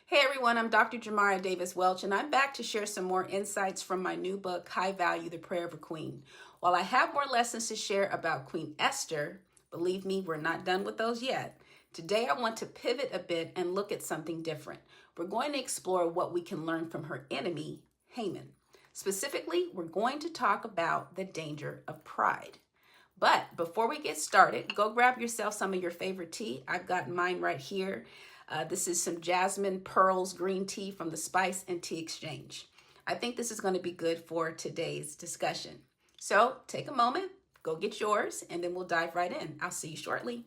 Hey everyone, I'm Dr. Jamara Davis Welch, and I'm back to share some more insights from my new book, High Value, The Prayer of a Queen. While I have more lessons to share about Queen Esther, believe me, we're not done with those yet. Today I want to pivot a bit and look at something different. We're going to explore what we can learn from her enemy, Haman. Specifically, we're going to talk about the danger of pride. But before we get started, go grab yourself some of your favorite tea. I've got mine right here. This is some Jasmine Pearls green tea from the Spice and Tea Exchange. I think this is going to be good for today's discussion. So take a moment, go get yours, and then we'll dive right in. I'll see you shortly.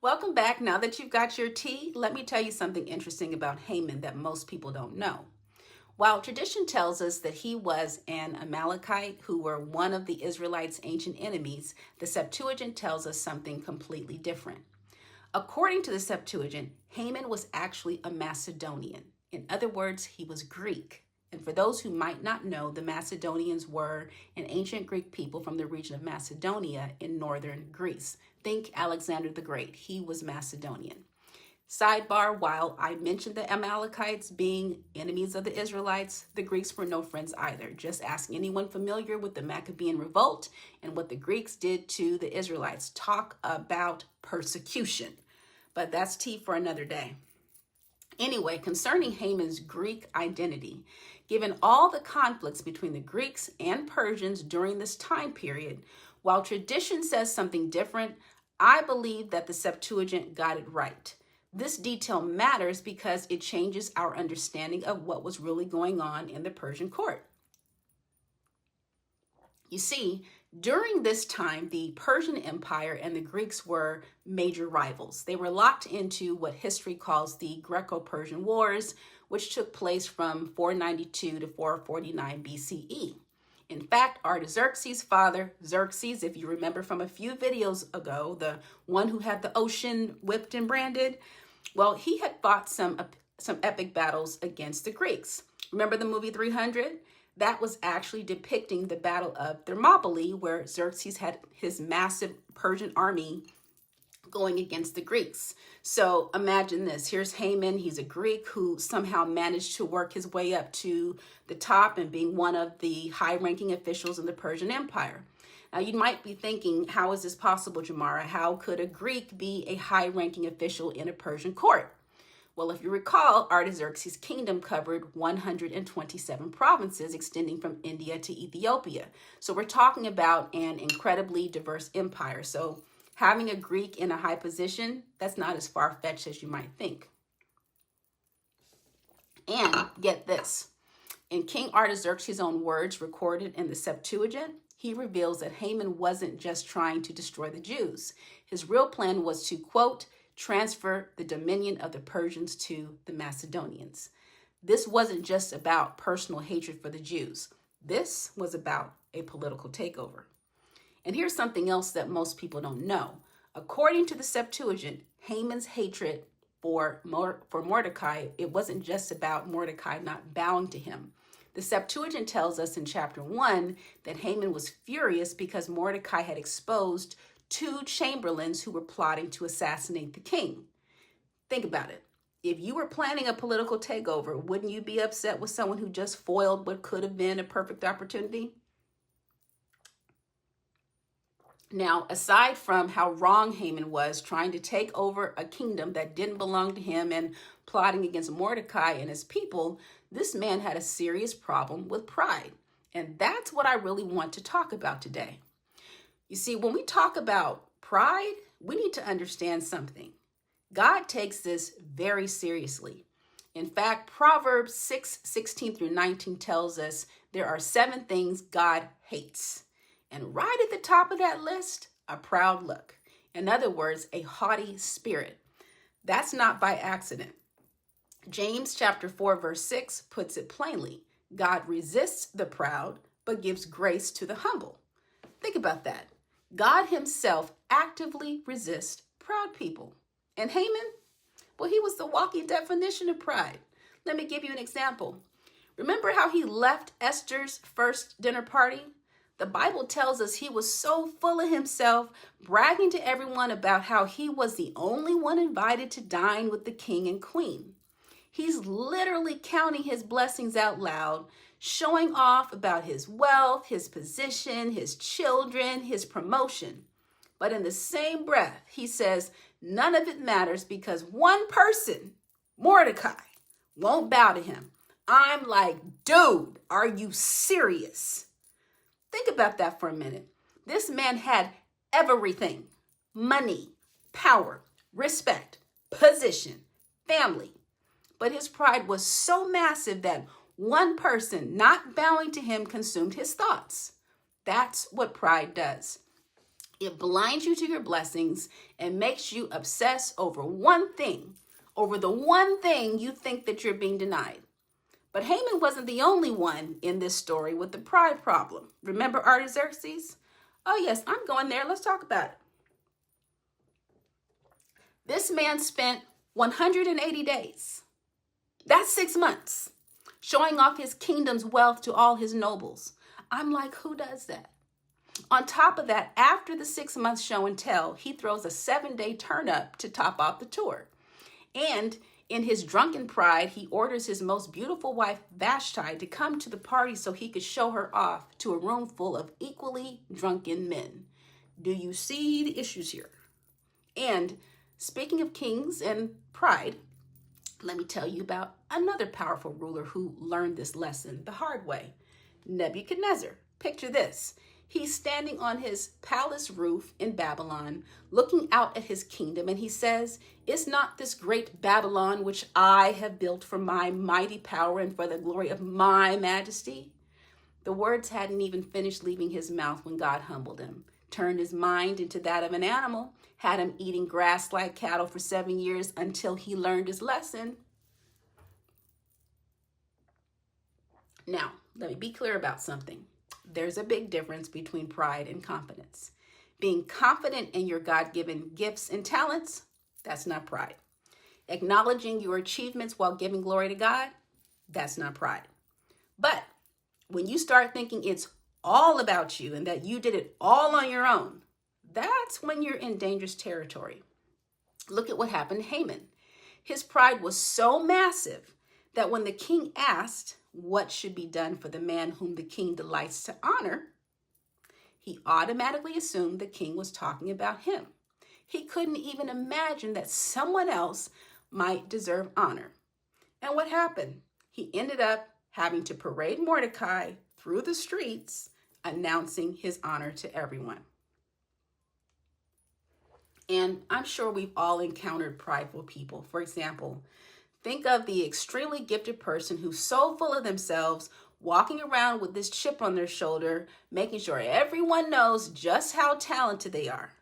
Welcome back. Now that you've got your tea, let me tell you something interesting about Haman that most people don't know. While tradition tells us that he was an Amalekite who were one of the Israelites' ancient enemies, the Septuagint tells us something completely different. According to the Septuagint, Haman was actually a Macedonian. In other words, he was Greek. And for those who might not know, the Macedonians were an ancient Greek people from the region of Macedonia in northern Greece. Think Alexander the Great. He was Macedonian. Sidebar, while I mentioned the Amalekites being enemies of the Israelites, the Greeks were no friends either. Just ask anyone familiar with the Maccabean revolt and what the Greeks did to the Israelites. Talk about persecution. But that's tea for another day. Anyway, concerning Haman's Greek identity, given all the conflicts between the Greeks and Persians during this time period, while tradition says something different, I believe that the Septuagint got it right. This detail matters because it changes our understanding of what was really going on in the Persian court. You see, during this time, the Persian Empire and the Greeks were major rivals. They were locked into what history calls the Greco-Persian Wars, which took place from 492 to 449 BCE. In fact, Artaxerxes' father, Xerxes, if you remember from a few videos ago, the one who had the ocean whipped and branded, well, he had fought some epic battles against the Greeks. Remember the movie 300? That was actually depicting the Battle of Thermopylae, where Xerxes had his massive Persian army going against the Greeks. So imagine this. Here's Haman. He's a Greek who somehow managed to work his way up to the top and being one of the high-ranking officials in the Persian Empire. Now, you might be thinking, how is this possible, Jamara? How could a Greek be a high-ranking official in a Persian court? Well, if you recall, Artaxerxes' kingdom covered 127 provinces extending from India to Ethiopia. So we're talking about an incredibly diverse empire. So having a Greek in a high position, that's not as far-fetched as you might think. And get this, in King Artaxerxes' own words recorded in the Septuagint, he reveals that Haman wasn't just trying to destroy the Jews. His real plan was to, quote, transfer the dominion of the Persians to the Macedonians. This wasn't just about personal hatred for the Jews. This was about a political takeover. And here's something else that most people don't know. According to the Septuagint, Haman's hatred for Mordecai, it wasn't just about Mordecai not bowing to him. The Septuagint tells us in chapter 1 that Haman was furious because Mordecai had exposed 2 chamberlains who were plotting to assassinate the king. Think about it. If you were planning a political takeover, wouldn't you be upset with someone who just foiled what could have been a perfect opportunity? Now, aside from how wrong Haman was trying to take over a kingdom that didn't belong to him and plotting against Mordecai and his people, this man had a serious problem with pride. And that's what I really want to talk about today. You see, when we talk about pride, we need to understand something. God takes this very seriously. In fact, Proverbs 6:16 through 19 tells us there are 7 things God hates. And right at the top of that list, a proud look. In other words, a haughty spirit. That's not by accident. James chapter 4, verse 6 puts it plainly. God resists the proud, but gives grace to the humble. Think about that. God himself actively resists proud people. And Haman, Well, he was the walking definition of pride. Let me give you an example. Remember how he left Esther's first dinner party? The Bible tells us he was so full of himself, bragging to everyone about how he was the only one invited to dine with the king and queen. He's literally counting his blessings out loud, showing off about his wealth, his position, his children, his promotion. But in the same breath, he says, none of it matters because one person, Mordecai, won't bow to him. I'm like, dude, are you serious? Think about that for a minute. This man had everything: money, power, respect, position, family. But his pride was so massive that one person not bowing to him consumed his thoughts. That's what pride does. It blinds you to your blessings and makes you obsess over one thing, over the one thing you think that you're being denied. But Haman wasn't the only one in this story with the pride problem. Remember Artaxerxes? Oh yes, I'm going there. Let's talk about it. This man spent 180 days. That's 6 months, showing off his kingdom's wealth to all his nobles. I'm like, who does that? On top of that, after the 6 months show and tell, he throws a 7-day turn up to top off the tour. And in his drunken pride, he orders his most beautiful wife, Vashti, to come to the party so he could show her off to a room full of equally drunken men. Do you see the issues here? And speaking of kings and pride, let me tell you about another powerful ruler who learned this lesson the hard way. Nebuchadnezzar. Picture this. He's standing on his palace roof in Babylon, looking out at his kingdom, and he says, "Is not this great Babylon which I have built for my mighty power and for the glory of my majesty?" The words hadn't even finished leaving his mouth when God humbled him, turned his mind into that of an animal, had him eating grass like cattle for 7 years until he learned his lesson. Now, let me be clear about something. There's a big difference between pride and confidence. Being confident in your God-given gifts and talents, that's not pride. Acknowledging your achievements while giving glory to God, that's not pride. But when you start thinking it's all about you and that you did it all on your own, that's when you're in dangerous territory. Look at what happened to Haman. His pride was so massive that when the king asked what should be done for the man whom the king delights to honor, he automatically assumed the king was talking about him. He couldn't even imagine that someone else might deserve honor. And what happened? He ended up having to parade Mordecai through the streets, announcing his honor to everyone. And I'm sure we've all encountered prideful people. For example, think of the extremely gifted person who's so full of themselves, walking around with this chip on their shoulder, making sure everyone knows just how talented they are.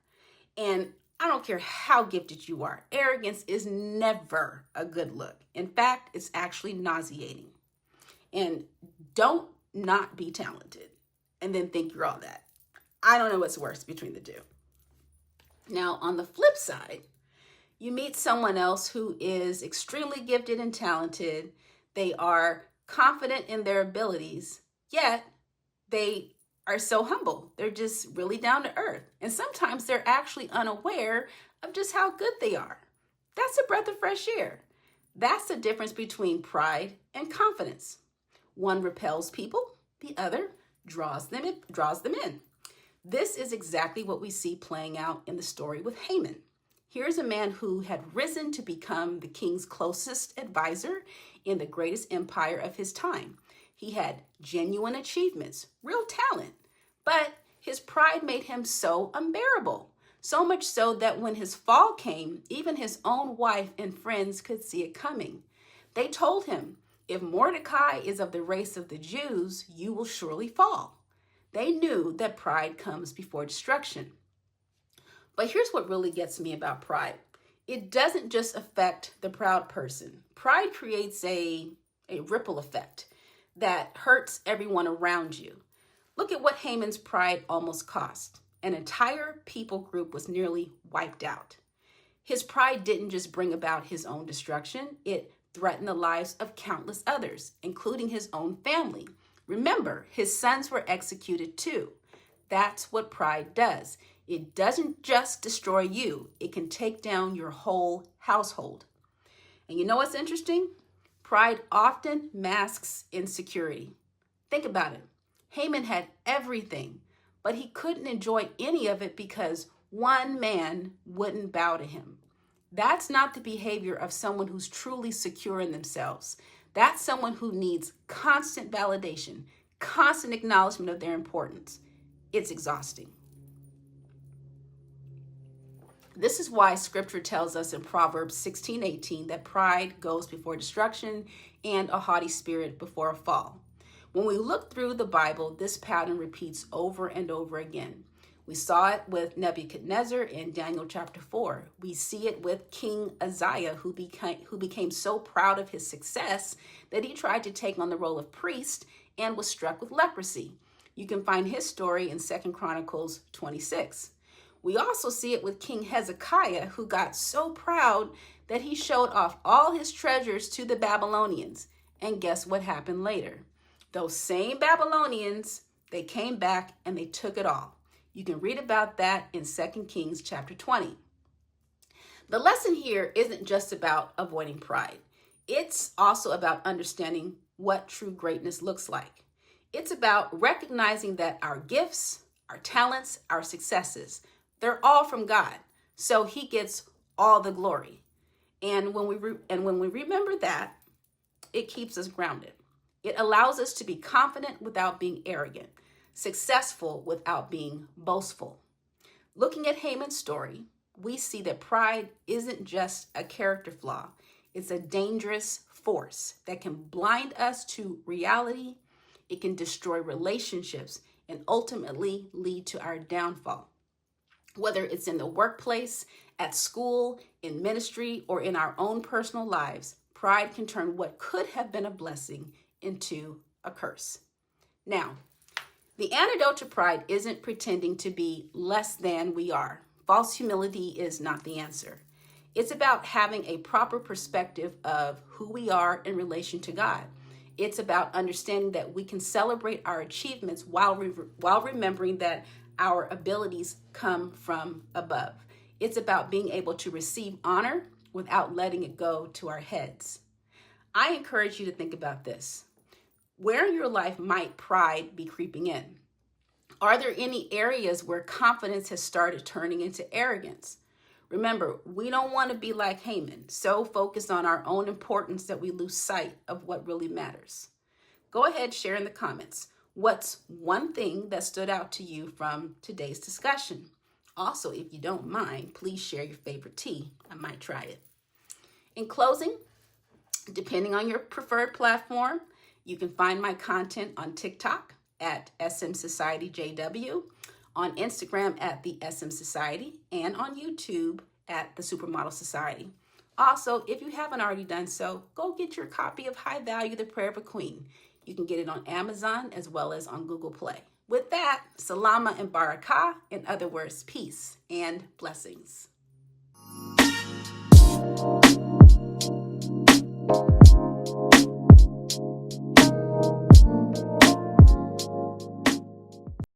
And I don't care how gifted you are, arrogance is never a good look. In fact, it's actually nauseating. And don't not be talented and then think you're all that. I don't know what's worse between the two. Now, on the flip side, you meet someone else who is extremely gifted and talented. They are confident in their abilities, yet they are so humble. They're just really down to earth. And sometimes they're actually unaware of just how good they are. That's a breath of fresh air. That's the difference between pride and confidence. One repels people, the other draws them in. This is exactly what we see playing out in the story with Haman. Here's a man who had risen to become the king's closest advisor in the greatest empire of his time. He had genuine achievements, real talent, but his pride made him so unbearable. So much so that when his fall came, even his own wife and friends could see it coming. They told him, "If Mordecai is of the race of the Jews, you will surely fall." They knew that pride comes before destruction. But here's what really gets me about pride. It doesn't just affect the proud person. Pride creates a ripple effect that hurts everyone around you. Look at what Haman's pride almost cost. An entire people group was nearly wiped out. His pride didn't just bring about his own destruction, it threatened the lives of countless others, including his own family. Remember, his sons were executed too. That's what pride does. It doesn't just destroy you, it can take down your whole household. And you know what's interesting? Pride often masks insecurity. Think about it. Haman had everything, but he couldn't enjoy any of it because one man wouldn't bow to him. That's not the behavior of someone who's truly secure in themselves. That's someone who needs constant validation, constant acknowledgement of their importance. It's exhausting. This is why scripture tells us in Proverbs 16:18 that pride goes before destruction and a haughty spirit before a fall. When we look through the Bible, this pattern repeats over and over again. We saw it with Nebuchadnezzar in Daniel chapter 4. We see it with King Uzziah, who became so proud of his success that he tried to take on the role of priest and was struck with leprosy. You can find his story in 2 Chronicles 26. We also see it with King Hezekiah, who got so proud that he showed off all his treasures to the Babylonians. And guess what happened later? Those same Babylonians, they came back and they took it all. You can read about that in 2 Kings chapter 20. The lesson here isn't just about avoiding pride. It's also about understanding what true greatness looks like. It's about recognizing that our gifts, our talents, our successes, they're all from God. So he gets all the glory. And when we remember that, it keeps us grounded. It allows us to be confident without being arrogant, successful without being boastful. Looking at Haman's story, we see that pride isn't just a character flaw. It's a dangerous force that can blind us to reality. It can destroy relationships and ultimately lead to our downfall. Whether it's in the workplace, at school, in ministry, or in our own personal lives, pride can turn what could have been a blessing into a curse. Now, the antidote to pride isn't pretending to be less than we are. False humility is not the answer. It's about having a proper perspective of who we are in relation to God. It's about understanding that we can celebrate our achievements while remembering that our abilities come from above. It's about being able to receive honor without letting it go to our heads. I encourage you to think about this. Where in your life might pride be creeping in? Are there any areas where confidence has started turning into arrogance? Remember, we don't want to be like Haman, so focused on our own importance that we lose sight of what really matters. Go ahead, share in the comments. What's one thing that stood out to you from today's discussion? Also, if you don't mind, please share your favorite tea. I might try it. In closing, depending on your preferred platform, you can find my content on TikTok at SM Society JW, on Instagram at the SM Society, and on YouTube at the Supermodel Society. Also, if you haven't already done so, go get your copy of High Value, The Prayer of a Queen. You can get it on Amazon as well as on Google Play. With that, salama and barakah, in other words, peace and blessings.